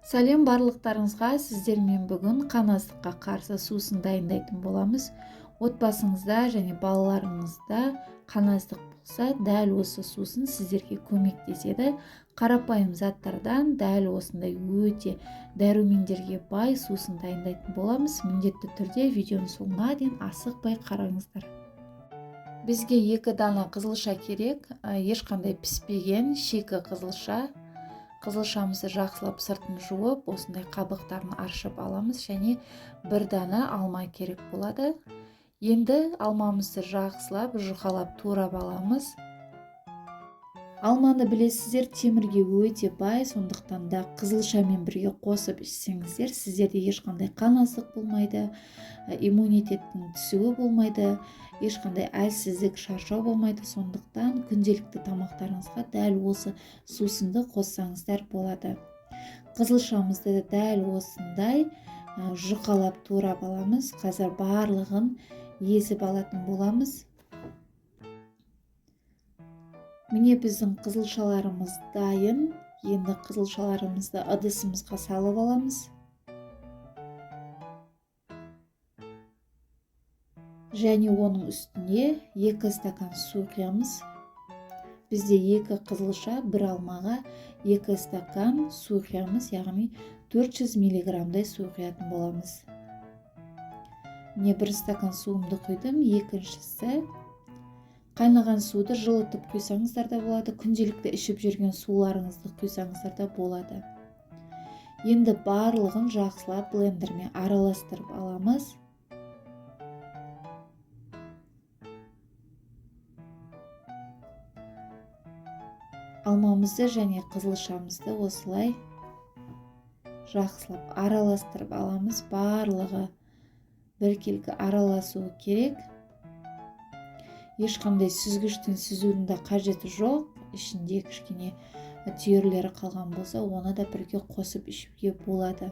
Сәлем барлықтарыңызға, сіздермен бүгін қан аздыққа қарсы сусын дайындайтын боламыз. Отбасыңызда және балаларыңызда қан аздық болса, дәл осы сусын сіздерге көмектеседі. Қарапайым заттардан дәл осындай өте дәрумендерге бай сусын дайындайтын боламыз. Міндетті түрде видеоның соңына дейін асықпай қараңыздар. Бізге 2 дана қызылша керек, ешқандай піспеген шикі қызылша. Қызылшамызды жақсылап сыртын жуып, осындай қабықтарын аршып аламыз, және 1 дана алма керек болады. Енді алмамызды жақсылап жұқалап турап аламыз. Алманы білесіздер, темірге өте бай, сондықтан да қызылшамен бірге қосып ішсеңіздер, сіздерде ешқандай қан аздық болмайды, иммунитеттің түсуі болмайды, ешқандай әлсіздік, шаршау болмайды. Сондықтан күнделікті тамақтарыңызға дәл осы сусынды қоссаңыздар болады. Қызылшамызды дәл осындай жұқалап турап аламыз. Қазір барлығын езіп алатын боламыз. Міне біздің қызылшаларымыз дайын. Енді қызылшаларымызды ыдысымызға салып аламыз. Және оның үстіне 2 стакан су құямыз. Бізде 2 қызылша, 1 алмаға 2 стакан су құямыз, яғни 400 миллиграмдай су құятын боламыз. Міне 1 стакан суымды құйдым, екіншісі қайнаған суды жылытып құйсаңыздар да болады, күнделікті ішіп жүрген суларыңызды құйсаңыздар да болады. Енді барлығын жақсылап блендермен араластырып аламыз. Алмамызды және қызылшамызды осылай жақсылап араластырып аламыз. Барлығы біркелкі араласуы керек. Ешқандай сүзгіштен сүзудің де қажеті жоқ. Ішінде кішкене түйірлері қалған болса, оны да бірге қосып ішуге болады.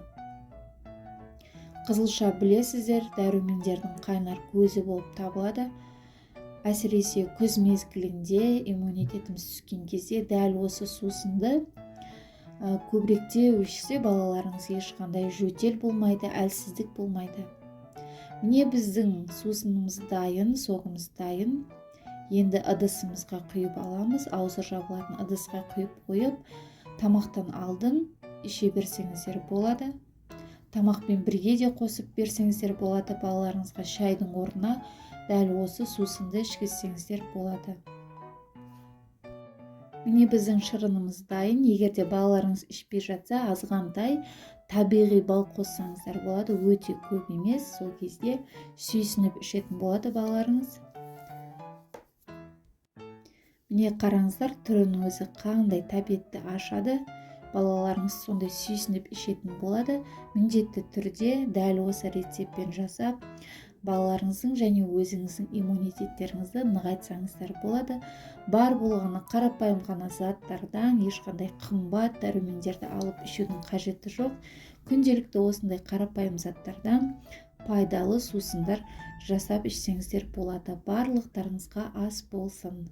Қызылша білесіздер, дәрумендердің қайнар көзі болып табылады. Әсіресе күз мезгілінде иммунитетіміз түскен кезде дәл осы сусынды көбіректе ішсе, балаларыңыз ешқандай жөтел болмайды, әлсіздік болмайды. Міне біздің сусынымыз дайын, соғымыз дайын. Енді ыдысымызға құйып аламыз. Аузы жабылатын ыдысқа құйып қойып, тамақтан алдын іше берсеңіздер болады. Тамақпен бірге де қосып берсеңіздер болады. Балаларыңызға шайдың орнына дәл осы сусынды ішкізсеңіздер болады. Міне біздің шырынымыз дайын. Егерде балаларыңыз ішпей жатса, азғантай табиғи бал қоссаңыздар болады, өте көп емес. Сол кезде сүйсініп ішетін болады балаларыңыз. Міне қараңыздар, түрінің өзі қандай тәбетті ашады. Балаларыңыз сондай сүйсініп ішетін болады. Міндетті түрде дәл осы рецептпен жасап, балаларыңыздың және өзіңіздің иммунитеттеріңізді нығайтсаңыздар болады. Бар болғаны қарапайым ғана заттардан ешқандай қымбат дәрумендерді алып ішудің қажеті жоқ. Күнделікті осындай қарапайым заттардан пайдалы сусындар жасап ішсеңіздер болады. Барлықтарыңызға ас болсын.